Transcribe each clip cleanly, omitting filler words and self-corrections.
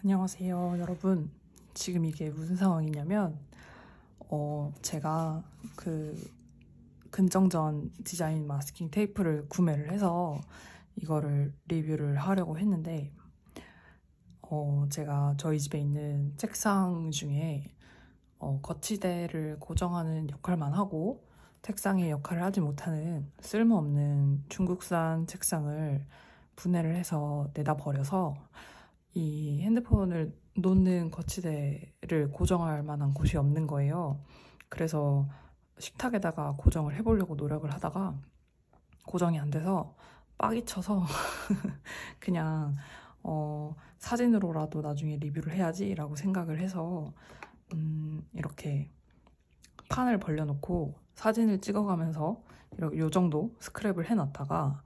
안녕하세요, 여러분. 지금 이게 무슨 상황이냐면, 제가 그 근정전 디자인 마스킹 테이프를 구매를 해서 이거를 리뷰를 하려고 했는데, 제가 저희 집에 있는 책상 중에 거치대를 고정하는 역할만 하고 책상의 역할을 하지 못하는 쓸모없는 중국산 책상을 분해를 해서 내다 버려서 이 핸드폰을 놓는 거치대를 고정할 만한 곳이 없는 거예요. 그래서 식탁에다가 고정을 해보려고 노력을 하다가 고정이 안 돼서 빡이 쳐서 그냥 사진으로라도 나중에 리뷰를 해야지라고 생각을 해서 이렇게 판을 벌려놓고 사진을 찍어가면서 이렇게 요 정도 스크랩을 해놨다가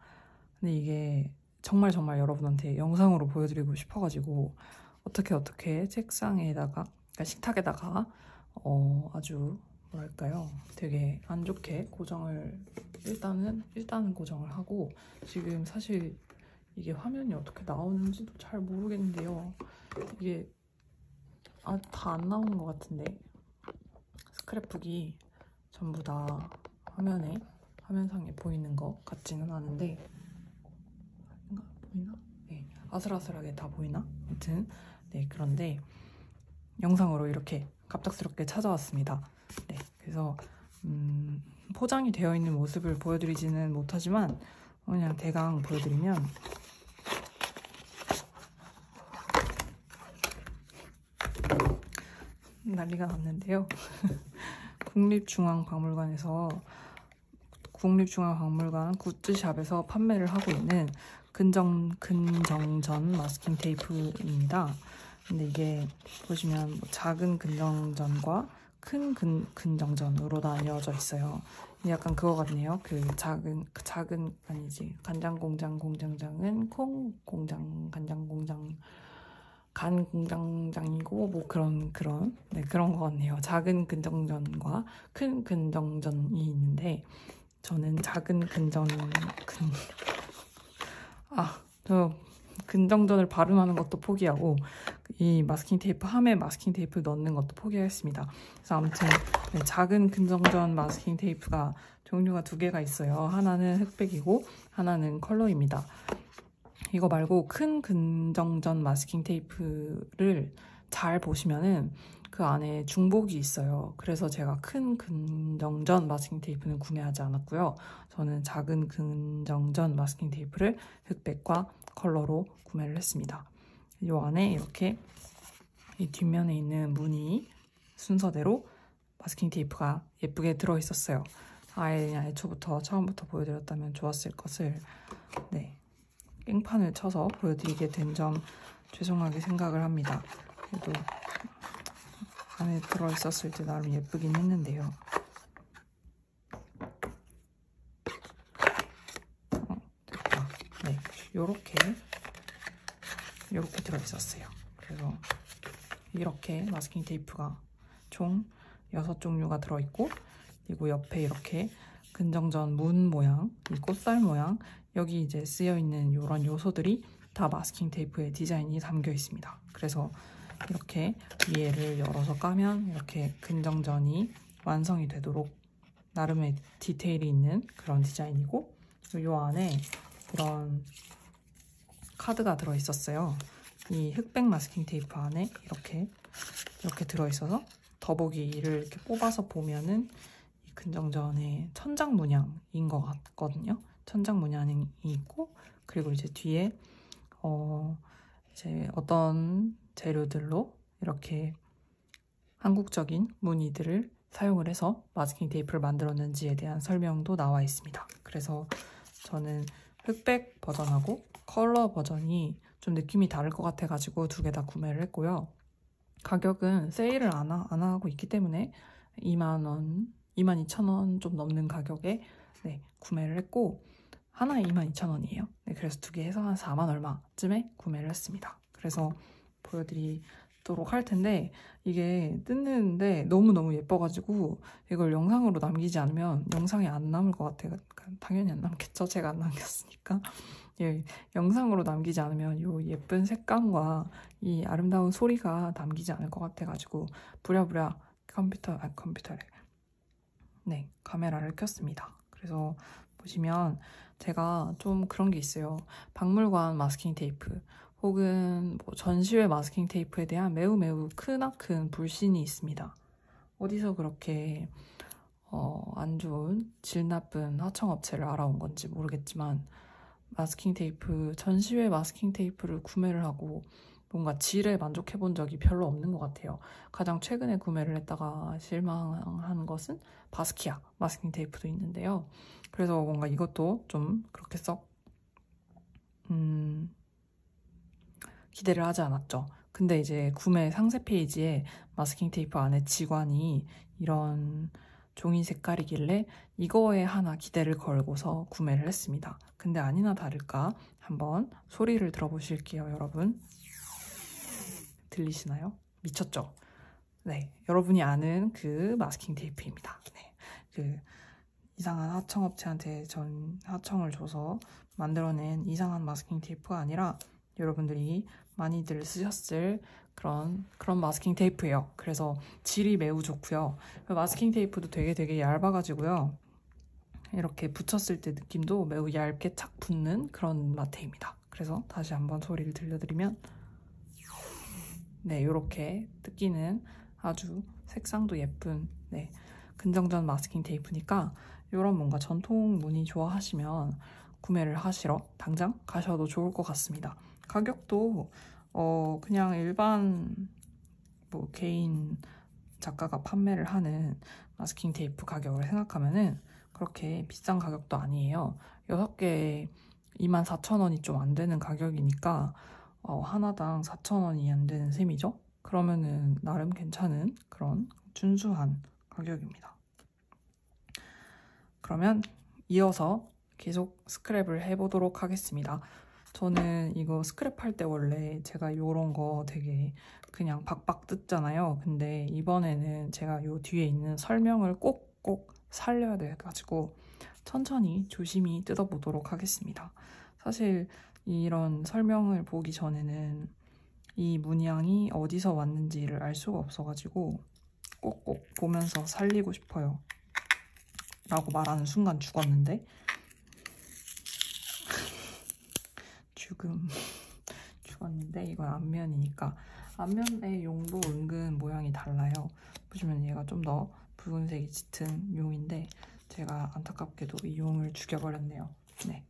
근데 이게 정말 여러분한테 영상으로 보여드리고 싶어가지고 어떻게 책상에다가 그러니까 식탁에다가 아주 뭐랄까요 되게 안 좋게 고정을 일단은 고정을 하고 지금 사실 이게 화면이 어떻게 나오는지도 잘 모르겠는데요. 이게 다 안 나오는 것 같은데 스크랩북이 전부 다 화면상에 보이는 것 같지는 않은데 보이나? 네, 아슬아슬하게 다 보이나? 아무튼 네, 그런데 영상으로 이렇게 갑작스럽게 찾아왔습니다. 네, 그래서 포장이 되어 있는 모습을 보여드리지는 못하지만 그냥 대강 보여드리면 난리가 났는데요. 국립중앙박물관 굿즈샵에서 판매를 하고 있는 근정전 마스킹 테이프입니다. 근데 이게 보시면 작은 근정전과 큰 근정전으로 나뉘어져 있어요. 약간 그거 같네요. 작은 아니지, 간장 공장장은 콩 공장 간장 공장 간 공장장이고 뭐 그런 거 같네요. 작은 근정전과 큰 근정전이 있는데 저는 작은 저 근정전을 발음하는 것도 포기하고 이 마스킹 테이프 함에 마스킹 테이프 넣는 것도 포기했습니다. 그래서 아무튼 작은 근정전 마스킹 테이프가 종류가 두 개가 있어요. 하나는 흑백이고 하나는 컬러입니다. 이거 말고 큰 근정전 마스킹 테이프를 잘 보시면은 그 안에 중복이 있어요. 그래서 제가 큰 근정전 마스킹 테이프는 구매하지 않았고요. 저는 작은 근정전 마스킹 테이프를 흑백과 컬러로 구매를 했습니다. 이 안에 이렇게 이 뒷면에 있는 무늬 순서대로 마스킹 테이프가 예쁘게 들어있었어요. 아예 그냥 처음부터 보여드렸다면 좋았을 것을 네, 깽판을 쳐서 보여드리게 된 점 죄송하게 생각을 합니다. 그래도 안에 들어있었을 때 나름 예쁘긴 했는데요. 됐다. 네, 요렇게 들어있었어요. 그래서 이렇게 마스킹 테이프가 총 6종류가 들어있고 그리고 옆에 이렇게 근정전 문 모양, 이 꽃살 모양 여기 이제 쓰여있는 이런 요소들이 다 마스킹 테이프의 디자인이 담겨 있습니다. 그래서 이렇게 위에를 열어서 까면 이렇게 근정전이 완성이 되도록 나름의 디테일이 있는 그런 디자인이고 이 안에 이런 카드가 들어있었어요. 이 흑백 마스킹 테이프 안에 이렇게 들어있어서 더보기를 이렇게 뽑아서 보면은 이 근정전의 천장 문양인 것 같거든요. 천장 문양이 있고 그리고 이제 뒤에 이제 어떤 재료들로 이렇게 한국적인 무늬들을 사용을 해서 마스킹 테이프를 만들었는지에 대한 설명도 나와 있습니다. 그래서 저는 흑백 버전하고 컬러 버전이 좀 느낌이 다를 것 같아가지고 두 개 다 구매를 했고요. 가격은 세일을 안 하고 있기 때문에 2만원, 22,000원 좀 넘는 가격에 네, 구매를 했고 하나에 22,000원이에요. 네, 그래서 두 개 해서 한 4만 얼마쯤에 구매를 했습니다. 그래서 보여드리도록 할 텐데 이게 뜯는데 너무너무 예뻐가지고 이걸 영상으로 남기지 않으면 영상이 안 남을 것 같아요. 당연히 안 남겠죠. 제가 안 남겼으니까. 예, 영상으로 남기지 않으면 이 예쁜 색감과 이 아름다운 소리가 남기지 않을 것 같아가지고 부랴부랴 컴퓨터래. 네, 카메라를 켰습니다. 그래서 보시면 제가 좀 그런 게 있어요. 박물관 마스킹 테이프 혹은 뭐 전시회 마스킹 테이프에 대한 매우 크나큰 불신이 있습니다. 어디서 그렇게 안 좋은 질 나쁜 하청업체를 알아온 건지 모르겠지만 마스킹 테이프, 전시회 마스킹 테이프를 구매를 하고 뭔가 질에 만족해 본 적이 별로 없는 것 같아요. 가장 최근에 구매를 했다가 실망한 것은 바스키아 마스킹 테이프도 있는데요. 그래서 뭔가 이것도 좀 그렇게 썩 기대를 하지 않았죠. 근데 이제 구매 상세 페이지에 마스킹 테이프 안에 직관이 이런 종이 색깔이길래 이거에 하나 기대를 걸고서 구매를 했습니다. 근데 아니나 다를까 한번 소리를 들어보실게요, 여러분. 들리시나요? 미쳤죠? 네, 여러분이 아는 그 마스킹 테이프입니다. 네, 그 이상한 하청업체한테 전 하청을 줘서 만들어낸 이상한 마스킹 테이프가 아니라 여러분들이 많이들 쓰셨을 그런 마스킹 테이프예요. 그래서 질이 매우 좋고요. 마스킹 테이프도 되게 얇아가지고요. 이렇게 붙였을 때 느낌도 매우 얇게 착 붙는 그런 마테입니다. 그래서 다시 한번 소리를 들려드리면 네, 이렇게 뜯기는 아주 색상도 예쁜 네, 근정전 마스킹 테이프니까 이런 뭔가 전통 무늬 좋아하시면 구매를 하시러 당장 가셔도 좋을 것 같습니다. 가격도 그냥 일반 뭐 개인 작가가 판매를 하는 마스킹 테이프 가격을 생각하면은 그렇게 비싼 가격도 아니에요. 6개에 24,000원이 좀 안 되는 가격이니까 하나당 4,000원이 안 되는 셈이죠. 그러면은 나름 괜찮은 그런 준수한 가격입니다. 그러면 이어서 계속 스크랩을 해보도록 하겠습니다. 저는 이거 스크랩할 때 원래 제가 이런 거 되게 그냥 박박 뜯잖아요. 근데 이번에는 제가 요 뒤에 있는 설명을 꼭 살려야 돼가지고 천천히 조심히 뜯어보도록 하겠습니다. 사실 이런 설명을 보기 전에는 이 문양이 어디서 왔는지를 알 수가 없어가지고 꼭 보면서 살리고 싶어요. 라고 말하는 순간 죽었는데 죽었는데 이건 앞면이니까 앞면의 용도 은근 모양이 달라요. 보시면 얘가 좀 더 붉은색이 짙은 용인데 제가 안타깝게도 이 용을 죽여버렸네요. 네.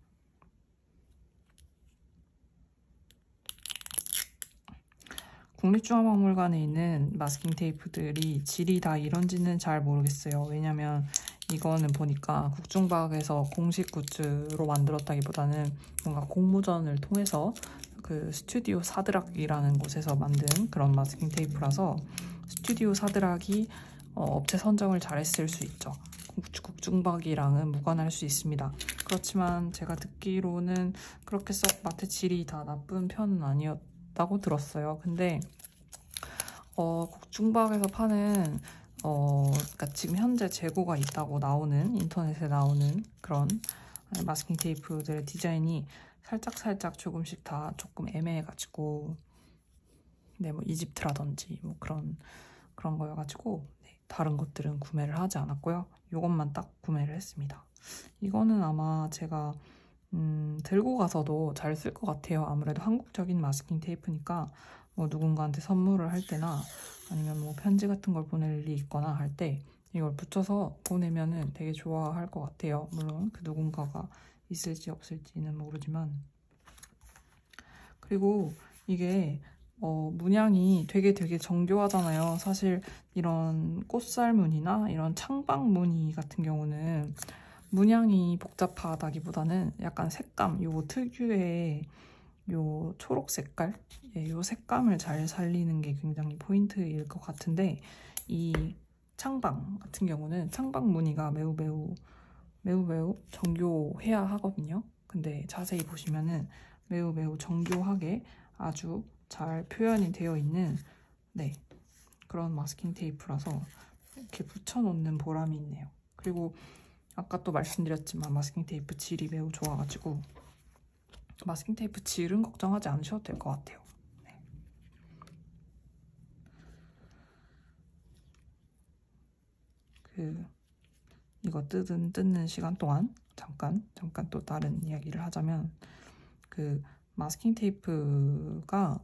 국립중앙박물관에 있는 마스킹 테이프들이 질이 다 이런지는 잘 모르겠어요. 왜냐면 이거는 보니까 국중박에서 공식 굿즈로 만들었다기보다는 뭔가 공모전을 통해서 그 스튜디오 사드락이라는 곳에서 만든 그런 마스킹 테이프라서 스튜디오 사드락이 업체 선정을 잘했을 수 있죠. 국중박이랑은 무관할 수 있습니다. 그렇지만 제가 듣기로는 그렇게 썩 마테 질이 다 나쁜 편은 아니었다고 들었어요. 근데 국중박에서 파는 그러니까 지금 현재 재고가 있다고 나오는 인터넷에 나오는 그런 마스킹 테이프들의 디자인이 살짝 조금씩 다 조금 애매해가지고 네, 뭐 이집트라든지 뭐 그런 거여가지고 네, 다른 것들은 구매를 하지 않았고요. 이것만 딱 구매를 했습니다. 이거는 아마 제가 들고 가서도 잘 쓸 것 같아요. 아무래도 한국적인 마스킹 테이프니까 뭐 누군가한테 선물을 할 때나 아니면 뭐 편지 같은 걸 보낼 일이 있거나 할 때 이걸 붙여서 보내면은 되게 좋아할 것 같아요. 물론 그 누군가가 있을지 없을지는 모르지만 그리고 이게 문양이 되게 정교하잖아요. 사실 이런 꽃살무늬나 이런 창박무늬 같은 경우는 문양이 복잡하다기보다는 약간 색감, 요 특유의 요 초록 색깔, 요 색감을 잘 살리는 게 굉장히 포인트일 것 같은데 이 창방 같은 경우는 창방 무늬가 매우 정교해야 하거든요. 근데 자세히 보시면은 매우 정교하게 아주 잘 표현이 되어 있는 네, 그런 마스킹 테이프라서 이렇게 붙여놓는 보람이 있네요. 그리고 아까 또 말씀드렸지만 마스킹 테이프 질이 매우 좋아가지고 마스킹 테이프 질은 걱정하지 않으셔도 될 것 같아요. 네. 이거 뜯는 시간 동안 잠깐 또 다른 이야기를 하자면 마스킹 테이프가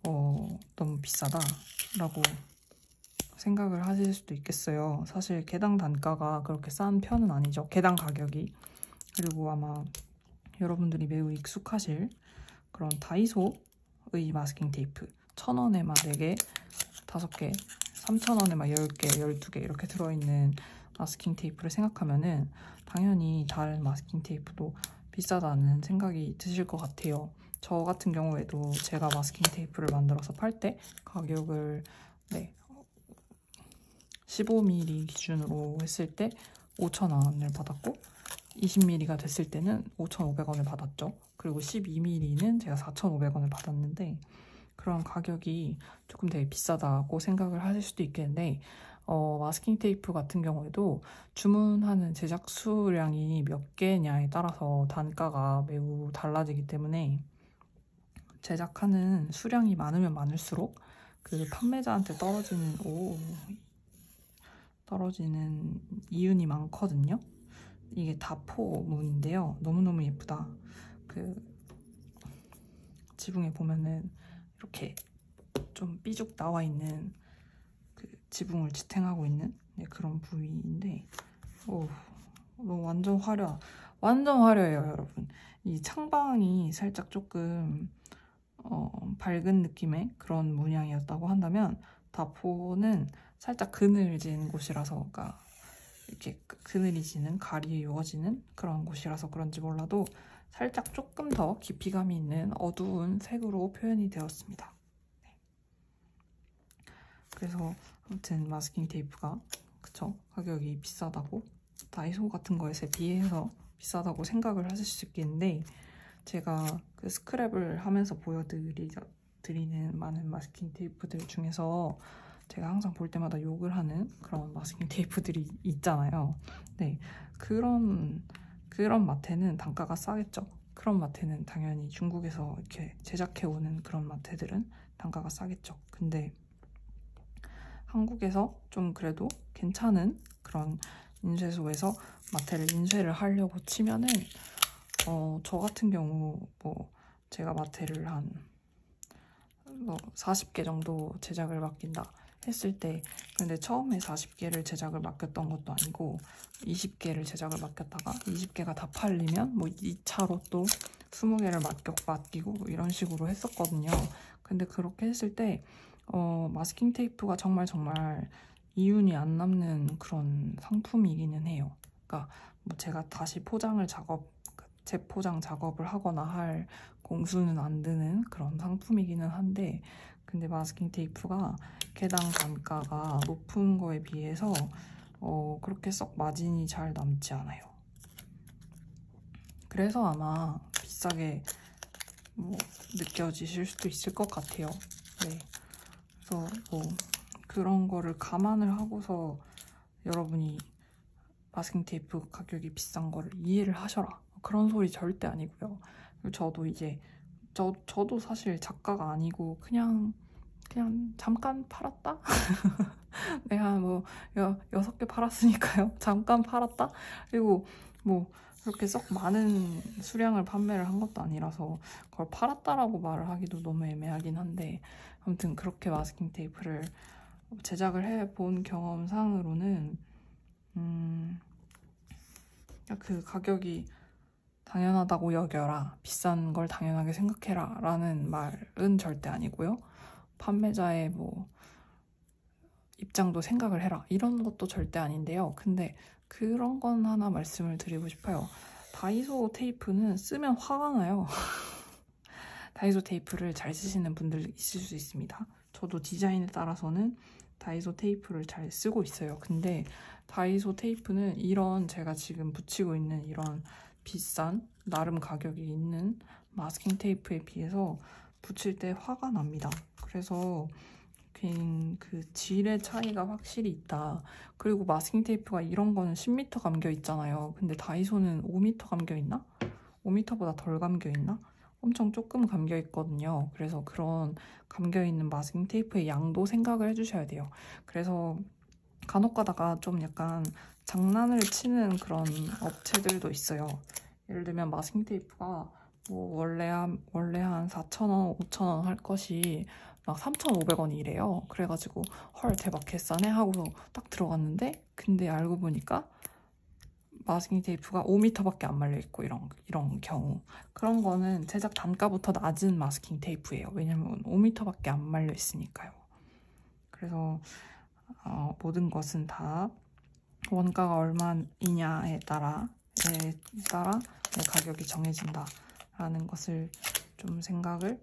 너무 비싸다라고 생각을 하실 수도 있겠어요. 사실 개당 단가가 그렇게 싼 편은 아니죠. 개당 가격이. 그리고 아마 여러분들이 매우 익숙하실 그런 다이소의 마스킹 테이프 1,000원에 막 4개, 5개, 3,000원에 막 10개, 12개 이렇게 들어있는 마스킹 테이프를 생각하면은 당연히 다른 마스킹 테이프도 비싸다는 생각이 드실 것 같아요. 저 같은 경우에도 제가 마스킹 테이프를 만들어서 팔 때 가격을 15mm 기준으로 했을 때 5,000원을 받았고 20mm가 됐을 때는 5,500원을 받았죠. 그리고 12mm는 제가 4,500원을 받았는데 그런 가격이 조금 되게 비싸다고 생각을 하실 수도 있겠는데 마스킹 테이프 같은 경우에도 주문하는 제작 수량이 몇 개냐에 따라서 단가가 매우 달라지기 때문에 제작하는 수량이 많으면 많을수록 그 판매자한테 떨어지는 이윤이 많거든요. 이게 다포문인데요. 너무너무 예쁘다. 지붕에 보면은 이렇게 좀 삐죽 나와 있는 지붕을 지탱하고 있는 그런 부위인데 완전 화려해요, 여러분. 이 창방이 살짝 조금 밝은 느낌의 그런 문양이었다고 한다면 다포는 살짝 그늘진 곳이라서, 그러니까 이렇게 그늘이 지는, 가리워지는 그런 곳이라서 그런지 몰라도 살짝 조금 더 깊이감이 있는 어두운 색으로 표현이 되었습니다. 네. 그래서 아무튼 마스킹 테이프가 가격이 비싸다고, 다이소 같은 거에 비해서 비싸다고 생각을 하실 수 있겠는데, 제가 스크랩을 하면서 보여드리는 많은 마스킹 테이프들 중에서 제가 항상 볼 때마다 욕을 하는 그런 마스킹 테이프들이 있잖아요. 네, 그런 마테는 단가가 싸겠죠. 그런 마테는 당연히 중국에서 이렇게 제작해오는 그런 마테들은 단가가 싸겠죠. 근데 한국에서 좀 그래도 괜찮은 그런 인쇄소에서 마테를 인쇄를 하려고 치면은 저 같은 경우 제가 마테를 한 40개 정도 제작을 맡긴다 했을 때, 근데 처음에 40개를 제작을 맡겼던 것도 아니고 20개를 제작을 맡겼다가 20개가 다 팔리면 2차로 또 20개를 맡기고 이런 식으로 했었거든요. 근데 그렇게 했을 때 마스킹 테이프가 정말 이윤이 안 남는 그런 상품이기는 해요. 그러니까 제가 다시 재포장 작업을 하거나 할 공수는 안 드는 그런 상품이기는 한데, 근데 마스킹 테이프가 개당 단가가 높은 거에 비해서 그렇게 썩 마진이 잘 남지 않아요. 그래서 아마 비싸게 느껴지실 수도 있을 것 같아요. 네. 그래서 그런 거를 감안을 하고서 여러분이 마스킹 테이프 가격이 비싼 거를 이해를 하셔라, 그런 소리 절대 아니고요. 저도 저도 사실 작가가 아니고 그냥 잠깐 팔았다? 내가 6개 팔았으니까요. 잠깐 팔았다? 그리고 그렇게 썩 많은 수량을 판매를 한 것도 아니라서 그걸 팔았다라고 말을 하기도 너무 애매하긴 한데, 아무튼 그렇게 마스킹 테이프를 제작을 해본 경험상으로는 그 가격이 당연하다고 여겨라, 비싼 걸 당연하게 생각해라 라는 말은 절대 아니고요. 판매자의 입장도 생각을 해라, 이런 것도 절대 아닌데요. 근데 그런 건 하나 말씀을 드리고 싶어요. 다이소 테이프는 쓰면 화가 나요. 다이소 테이프를 잘 쓰시는 분들 있을 수 있습니다. 저도 디자인에 따라서는 다이소 테이프를 잘 쓰고 있어요. 근데 다이소 테이프는 제가 지금 붙이고 있는 이런 비싼 나름 가격이 있는 마스킹 테이프에 비해서 붙일 때 화가 납니다. 그래서 그 질의 차이가 확실히 있다. 그리고 마스킹 테이프가 이런 거는 10m 감겨 있잖아요. 근데 다이소는 5m 감겨 있나? 5m보다 덜 감겨 있나? 엄청 조금 감겨 있거든요. 그래서 그런 감겨 있는 마스킹 테이프의 양도 생각을 해주셔야 돼요. 그래서 간혹 가다가 좀 약간 장난을 치는 그런 업체들도 있어요. 예를 들면 마스킹 테이프가 뭐 원래 한 4,000원, 5,000원 할 것이 막 3,500원이래요. 그래가지고 헐 대박 개싸네 하고 딱 들어갔는데 근데 알고 보니까 마스킹 테이프가 5m밖에 안 말려 있고 이런 경우 그런 거는 제작 단가부터 낮은 마스킹 테이프예요. 왜냐면 5m밖에 안 말려 있으니까요. 그래서 모든 것은 다 원가가 얼마이냐에 따라 가격이 정해진다라는 것을 좀 생각을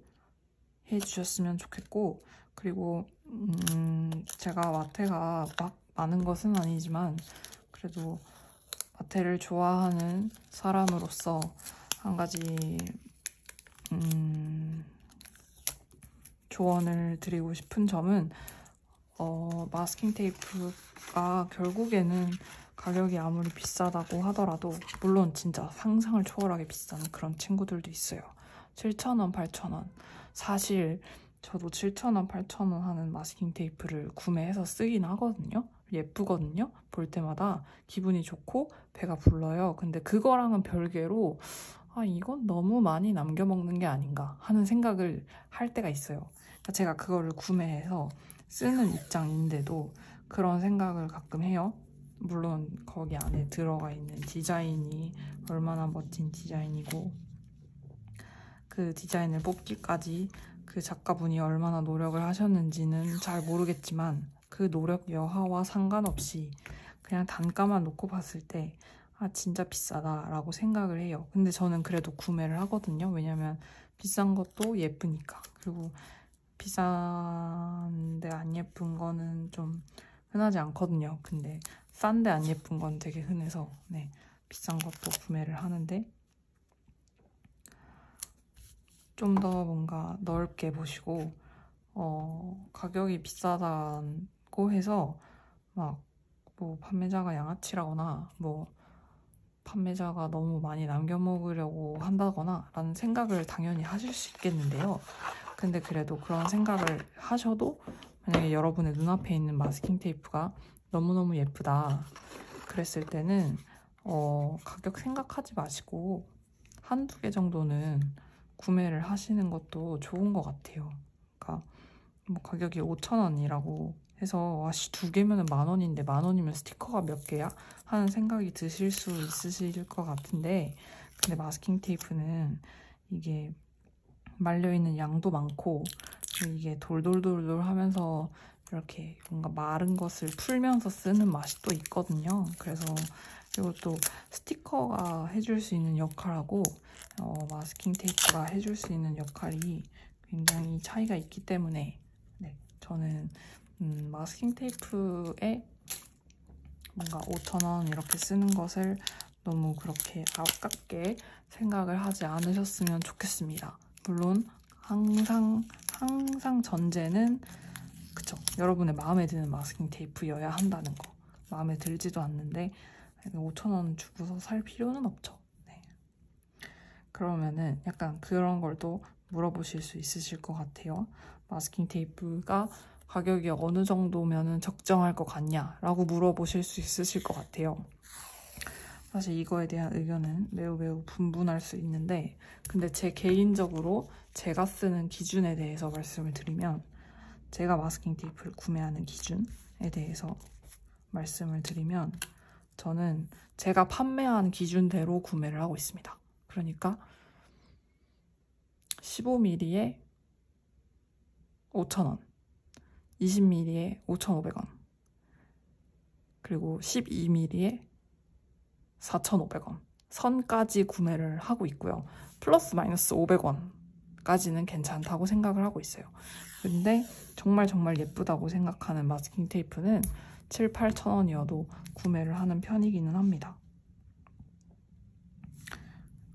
해주셨으면 좋겠고, 그리고 제가 마테가 막 많은 것은 아니지만 그래도 마테를 좋아하는 사람으로서 한 가지 조언을 드리고 싶은 점은 마스킹 테이프가 결국에는 가격이 아무리 비싸다고 하더라도 물론 진짜 상상을 초월하게 비싼 그런 친구들도 있어요. 7,000원, 8,000원. 사실 저도 7,000원, 8,000원 하는 마스킹 테이프를 구매해서 쓰긴 하거든요. 예쁘거든요. 볼 때마다 기분이 좋고 배가 불러요. 근데 그거랑은 별개로 이건 너무 많이 남겨 먹는 게 아닌가 하는 생각을 할 때가 있어요. 그러니까 제가 그거를 구매해서 쓰는 입장인데도 그런 생각을 가끔 해요. 물론 거기 안에 들어가 있는 디자인이 얼마나 멋진 디자인이고 그 디자인을 뽑기까지 그 작가분이 얼마나 노력을 하셨는지는 잘 모르겠지만 그 노력 여하와 상관없이 그냥 단가만 놓고 봤을 때 진짜 비싸다라고 생각을 해요. 근데 저는 그래도 구매를 하거든요. 왜냐면 비싼 것도 예쁘니까. 그리고 비싼데 안 예쁜 거는 좀 흔하지 않거든요. 근데 싼데 안 예쁜 건 되게 흔해서 비싼 것도 구매를 하는데 좀 더 뭔가 넓게 보시고 가격이 비싸다고 해서 막 뭐 판매자가 양아치라거나 뭐 판매자가 너무 많이 남겨 먹으려고 한다거나 라는 생각을 당연히 하실 수 있겠는데요. 근데 그래도 그런 생각을 하셔도 만약에 여러분의 눈앞에 있는 마스킹 테이프가 너무너무 예쁘다 그랬을 때는 가격 생각하지 마시고 한두 개 정도는 구매를 하시는 것도 좋은 것 같아요. 그러니까 뭐 가격이 5,000원이라고 해서 두 개면 10,000원인데 10,000원이면 스티커가 몇 개야? 하는 생각이 드실 수 있으실 것 같은데 근데 마스킹 테이프는 이게 말려있는 양도 많고 이게 돌돌돌돌 하면서 이렇게 뭔가 마른 것을 풀면서 쓰는 맛이 또 있거든요. 그래서 그리고 또 스티커가 해줄 수 있는 역할하고 마스킹 테이프가 해줄 수 있는 역할이 굉장히 차이가 있기 때문에 저는 마스킹 테이프에 뭔가 5,000원 이렇게 쓰는 것을 너무 그렇게 아깝게 생각을 하지 않으셨으면 좋겠습니다. 물론 항상 전제는 그쵸, 여러분의 마음에 드는 마스킹 테이프여야 한다는 거. 마음에 들지도 않는데 5,000원 주고서 살 필요는 없죠. 그러면은 약간 그런 걸 또 물어보실 수 있으실 것 같아요. 마스킹 테이프가 가격이 어느 정도면 적정할 것 같냐 라고 물어보실 수 있으실 것 같아요. 사실 이거에 대한 의견은 매우 분분할 수 있는데 근데 제 개인적으로 제가 쓰는 기준에 대해서 말씀을 드리면 제가 마스킹 테이프를 구매하는 기준에 대해서 말씀을 드리면 저는 제가 판매한 기준대로 구매를 하고 있습니다. 그러니까 15mm에 5,000원, 20mm에 5,500원, 그리고 12mm에 4,500원 선까지 구매를 하고 있고요. 플러스 마이너스 500원까지는 괜찮다고 생각을 하고 있어요. 근데 정말 예쁘다고 생각하는 마스킹 테이프는 7, 8,000원이어도 구매를 하는 편이기는 합니다.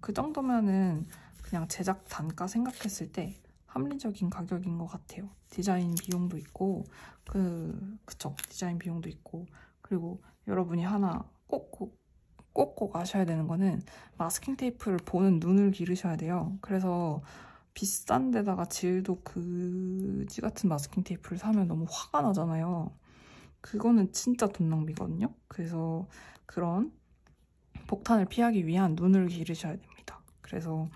그 정도면은 그냥 제작 단가 생각했을 때 합리적인 가격인 것 같아요. 디자인 비용도 있고 그쵸, 디자인 비용도 있고 그리고 여러분이 하나 꼭 꼭꼭 아셔야 되는 거는 마스킹 테이프를 보는 눈을 기르셔야 돼요. 그래서 비싼 데다가 질도 그지 같은 마스킹 테이프를 사면 너무 화가 나잖아요. 그거는 진짜 돈 낭비거든요. 그래서 그런 폭탄을 피하기 위한 눈을 기르셔야 됩니다. 그래서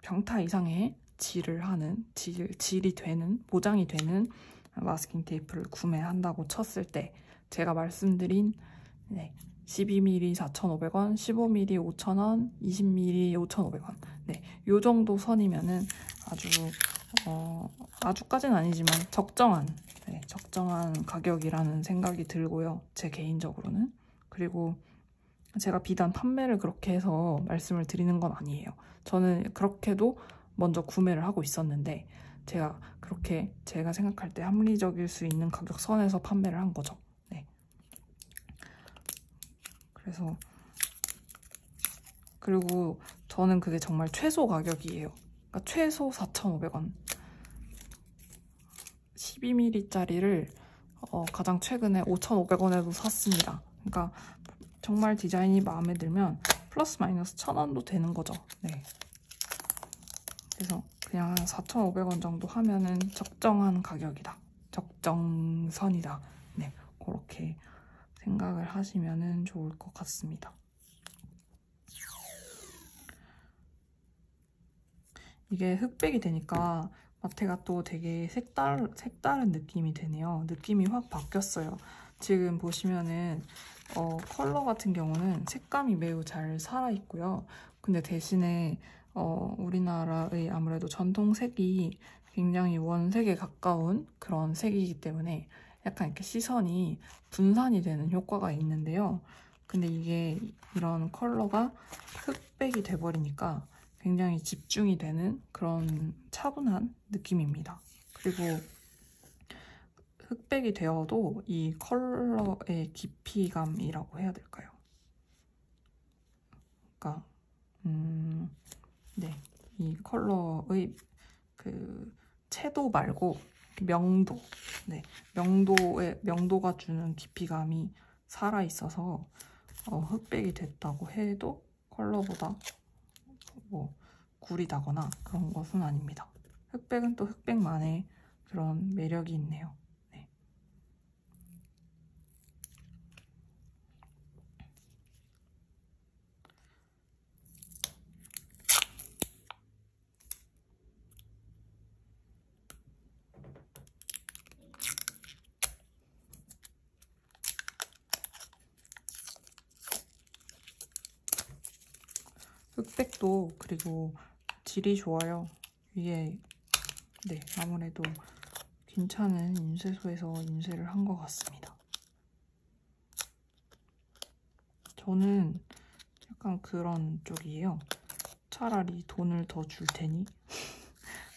병타 이상의 질을 하는, 질이 되는, 보장이 되는 마스킹 테이프를 구매한다고 쳤을 때 제가 말씀드린 12mm 4,500원, 15mm 5,000원, 20mm 5,500원 요 정도 선이면은 아주까지는 아니지만 적정한 가격이라는 생각이 들고요. 제 개인적으로는. 그리고 제가 비단 판매를 그렇게 해서 말씀을 드리는 건 아니에요. 저는 그렇게도 먼저 구매를 하고 있었는데 제가 그렇게 제가 생각할 때 합리적일 수 있는 가격 선에서 판매를 한 거죠. 그래서 그리고 저는 그게 정말 최소 가격이에요. 그러니까 최소 4,500원. 12mm짜리를 가장 최근에 5,500원에도 샀습니다. 그러니까 정말 디자인이 마음에 들면 플러스 마이너스 1,000원도 되는 거죠. 그래서 그냥 한 4,500원 정도 하면은 적정한 가격이다. 적정선이다. 그렇게 생각을 하시면은 좋을 것 같습니다. 이게 흑백이 되니까 마테가 또 되게 색다른 느낌이 되네요. 느낌이 확 바뀌었어요. 지금 보시면은 컬러 같은 경우는 색감이 매우 잘 살아있고요. 근데 대신에 우리나라의 아무래도 전통색이 굉장히 원색에 가까운 그런 색이기 때문에 약간 이렇게 시선이 분산이 되는 효과가 있는데요. 근데 이게 이런 컬러가 흑백이 돼버리니까 굉장히 집중이 되는 그런 차분한 느낌입니다. 그리고 흑백이 되어도 이 컬러의 깊이감이라고 해야 될까요? 그러니까 이 컬러의 그 채도 말고 명도, 명도가 주는 깊이감이 살아 있어서 흑백이 됐다고 해도 컬러보다 구리다거나 그런 것은 아닙니다. 흑백은 또 흑백만의 그런 매력이 있네요. 흑백도 그리고 질이 좋아요. 이게 아무래도 괜찮은 인쇄소에서 인쇄를 한 것 같습니다. 저는 약간 그런 쪽이에요. 차라리 돈을 더 줄 테니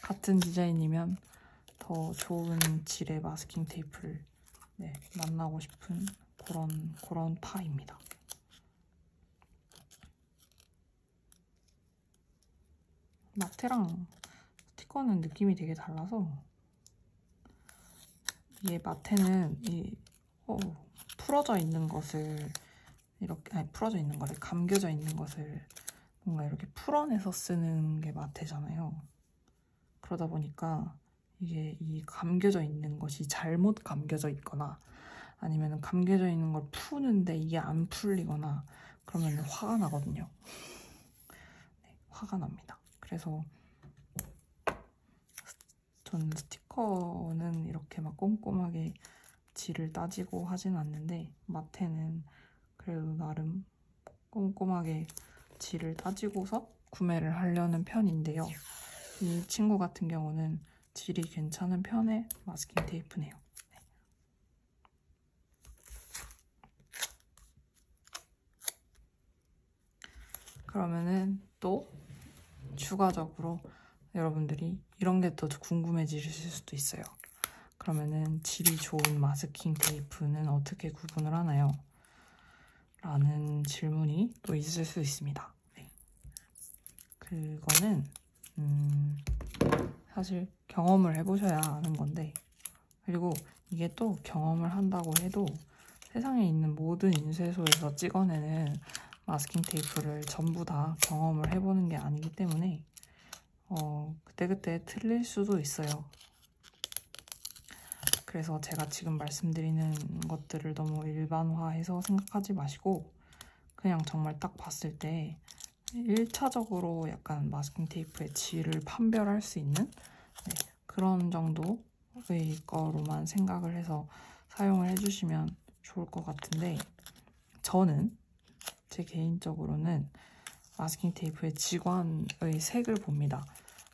같은 디자인이면 더 좋은 질의 마스킹 테이프를 만나고 싶은 그런 파입니다. 마테랑 스티커는 느낌이 되게 달라서 이게 마테는 풀어져 있는 것을 이렇게 풀어져 있는 거를 감겨져 있는 것을 뭔가 이렇게 풀어내서 쓰는 게 마테잖아요. 그러다 보니까 이게 이 감겨져 있는 것이 잘못 감겨져 있거나 아니면 감겨져 있는 걸 푸는데 이게 안 풀리거나 그러면 화가 나거든요. 화가 납니다. 그래서 전 스티커는 이렇게 막 꼼꼼하게 질을 따지고 하진 않는데 마테는 그래도 나름 꼼꼼하게 질을 따지고서 구매를 하려는 편인데요. 이 친구 같은 경우는 질이 괜찮은 편의 마스킹 테이프네요. 그러면은 또 추가적으로 여러분들이 이런 게 더 궁금해지실 수도 있어요. 그러면은 질이 좋은 마스킹 테이프는 어떻게 구분을 하나요? 라는 질문이 또 있을 수 있습니다. 그거는 사실 경험을 해보셔야 아는 건데 그리고 이게 또 경험을 한다고 해도 세상에 있는 모든 인쇄소에서 찍어내는 마스킹 테이프를 전부 다 경험을 해보는 게 아니기 때문에 그때그때 틀릴 수도 있어요. 그래서 제가 지금 말씀드리는 것들을 너무 일반화해서 생각하지 마시고 그냥 정말 딱 봤을 때 1차적으로 약간 마스킹 테이프의 질을 판별할 수 있는 그런 정도의 거로만 생각을 해서 사용을 해주시면 좋을 것 같은데, 저는 제 개인적으로는 마스킹 테이프의 지관의 색을 봅니다.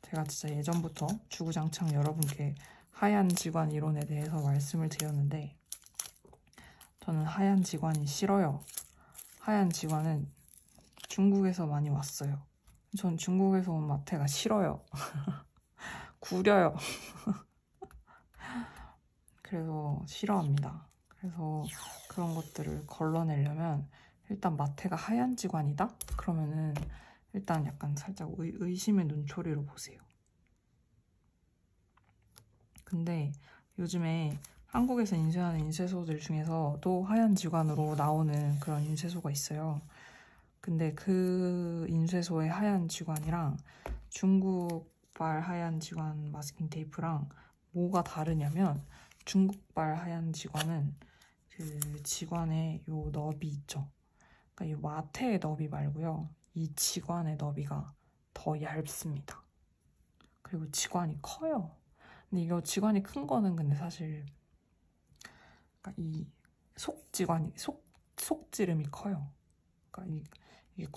제가 진짜 예전부터 주구장창 여러분께 하얀 지관 이론에 대해서 말씀을 드렸는데 저는 하얀 지관이 싫어요. 하얀 지관은 중국에서 많이 왔어요. 전 중국에서 온 마테가 싫어요. 구려요. 그래서 싫어합니다. 그래서 그런 것들을 걸러내려면 일단 마테가 하얀 지관이다? 그러면은 일단 약간 살짝 의심의 눈초리로 보세요. 근데 요즘에 한국에서 인쇄하는 인쇄소들 중에서 또 하얀 지관으로 나오는 그런 인쇄소가 있어요. 근데 그 인쇄소의 하얀 지관이랑 중국발 하얀 지관 마스킹 테이프랑 뭐가 다르냐면, 중국발 하얀 지관은 그 지관의 요 너비 있죠. 그러니까 이 마테의 너비 말고요. 이 지관의 너비가 더 얇습니다. 그리고 지관이 커요. 근데 이거 지관이 큰 거는 근데 사실 그러니까 이 속지름이 커요. 그러니까 이게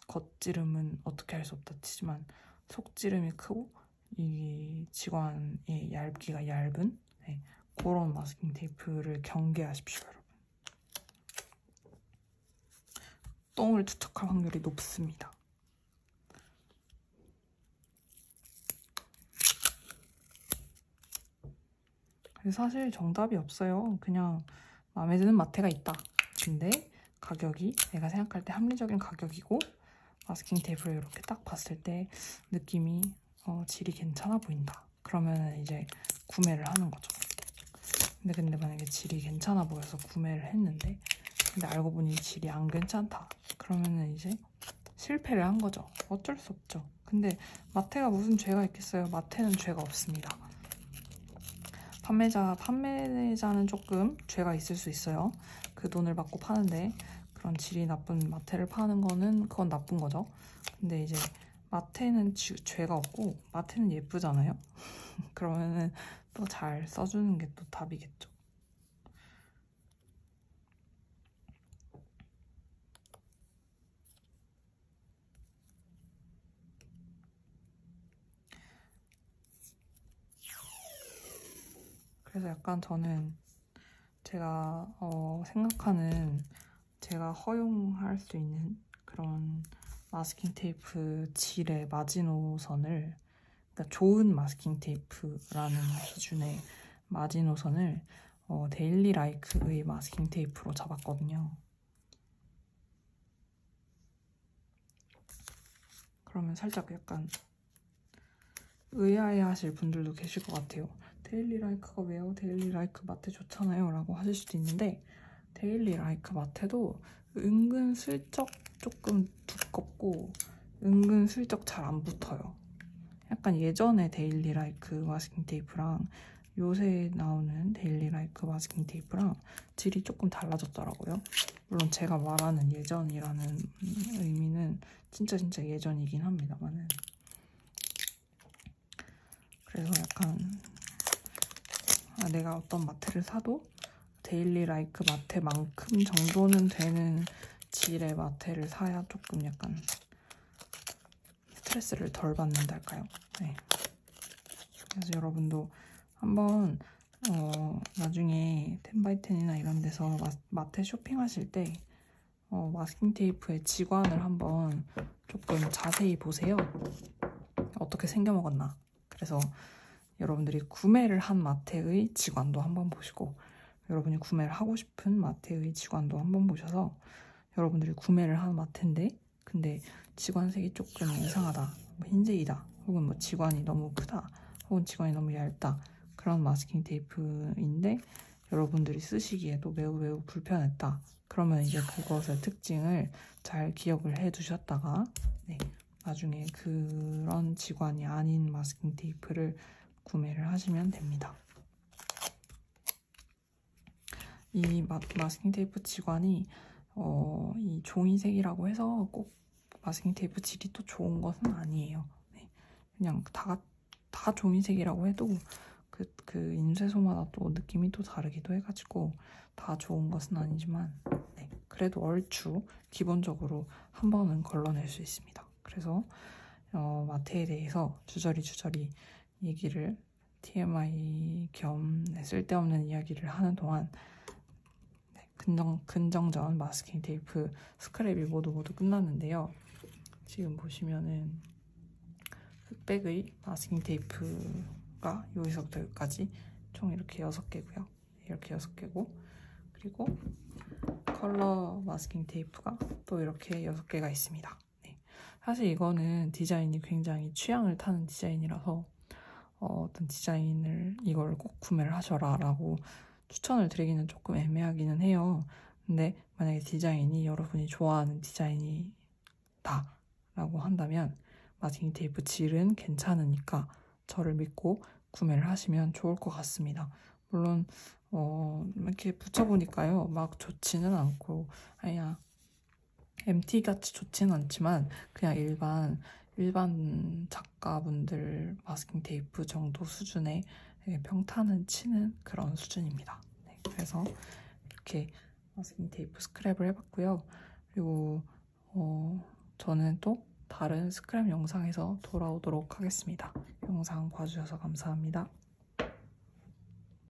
겉지름은 어떻게 할 수 없다 치지만 속지름이 크고 이 지관의 얇기가 얇은 그런 마스킹 테이프를 경계하십시오, 여러분. 똥을 투척할 확률이 높습니다. 사실 정답이 없어요. 그냥 마음에 드는 마테가 있다. 근데 가격이 내가 생각할 때 합리적인 가격이고 마스킹 테이프를 이렇게 딱 봤을 때 느낌이 질이 괜찮아 보인다. 그러면 이제 구매를 하는 거죠. 근데 만약에 질이 괜찮아 보여서 구매를 했는데 근데 알고 보니 질이 안 괜찮다. 그러면은 이제 실패를 한 거죠. 어쩔 수 없죠. 근데 마테가 무슨 죄가 있겠어요. 마테는 죄가 없습니다. 판매자는 조금 죄가 있을 수 있어요. 그 돈을 받고 파는데 그런 질이 나쁜 마테를 파는 거는 그건 나쁜 거죠. 근데 이제 마테는 죄가 없고 마테는 예쁘잖아요. 그러면은 또 잘 써주는 게 또 답이겠죠. 그래서 약간 저는 제가 생각하는 제가 허용할 수 있는 그런 마스킹 테이프 질의 마지노선을, 그러니까 좋은 마스킹 테이프라는 기준의 마지노선을 데일리 라이크의 마스킹 테이프로 잡았거든요. 그러면 살짝 약간 의아해하실 분들도 계실 것 같아요. 데일리 라이크가 왜요? 데일리 라이크 마테 좋잖아요 라고 하실 수도 있는데, 데일리 라이크 마테도 은근슬쩍 조금 두껍고 은근슬쩍 잘 안 붙어요. 약간 예전에 데일리 라이크 마스킹 테이프랑 요새 나오는 데일리 라이크 마스킹 테이프랑 질이 조금 달라졌더라고요. 물론 제가 말하는 예전이라는 의미는 진짜 예전이긴 합니다만은, 그래서 약간 내가 어떤 마테를 사도 데일리 라이크 마테만큼 정도는 되는 질의 마테를 사야 조금 약간 스트레스를 덜 받는달까요? 네. 그래서 여러분도 한번 나중에 10x10이나 이런 데서 마테 쇼핑하실 때 마스킹 테이프의 지관을 한번 조금 자세히 보세요. 어떻게 생겨먹었나. 그래서 여러분들이 구매를 한 마테의 지관도 한번 보시고, 여러분이 구매를 하고 싶은 마테의 지관도 한번 보셔서, 여러분들이 구매를 한 마테인데 근데 지관색이 조금 이상하다, 뭐 흰색이다, 혹은 뭐 지관이 너무 크다, 혹은 지관이 너무 얇다, 그런 마스킹 테이프인데 여러분들이 쓰시기에도 매우 불편했다. 그러면 이제 그것의 특징을 잘 기억을 해 두셨다가 나중에 그런 질관이 아닌 마스킹 테이프를 구매를 하시면 됩니다. 이 마스킹 테이프 질관이 이 종이색이라고 해서 꼭 마스킹 테이프 질이 또 좋은 것은 아니에요. 그냥 다 종이색이라고 해도 그 인쇄소마다 또 느낌이 또 다르기도 해가지고 다 좋은 것은 아니지만 그래도 얼추 기본적으로 한 번은 걸러낼 수 있습니다. 그래서 마테에 대해서 주저리 얘기를 TMI 겸 쓸데없는 이야기를 하는 동안 근정전 마스킹 테이프 스크랩이 모두 끝났는데요. 지금 보시면은 흑백의 마스킹 테이프가 여기서부터 여기까지 총 이렇게 6개고요. 이렇게 6개고, 그리고 컬러 마스킹 테이프가 또 이렇게 6개가 있습니다. 사실 이거는 디자인이 굉장히 취향을 타는 디자인이라서 어떤 디자인을 이걸 꼭 구매를 하셔라 라고 추천을 드리기는 조금 애매하기는 해요. 근데 만약에 디자인이 여러분이 좋아하는 디자인이다 라고 한다면 마스킹 테이프 질은 괜찮으니까 저를 믿고 구매를 하시면 좋을 것 같습니다. 물론 이렇게 붙여보니까요 막 좋지는 않고 그냥 MT같이 좋지는 않지만 그냥 일반 작가분들 마스킹 테이프 정도 수준의 평탄은 치는 그런 수준입니다. 그래서 이렇게 마스킹 테이프 스크랩을 해봤고요. 그리고 저는 또 다른 스크랩 영상에서 돌아오도록 하겠습니다. 영상 봐주셔서 감사합니다.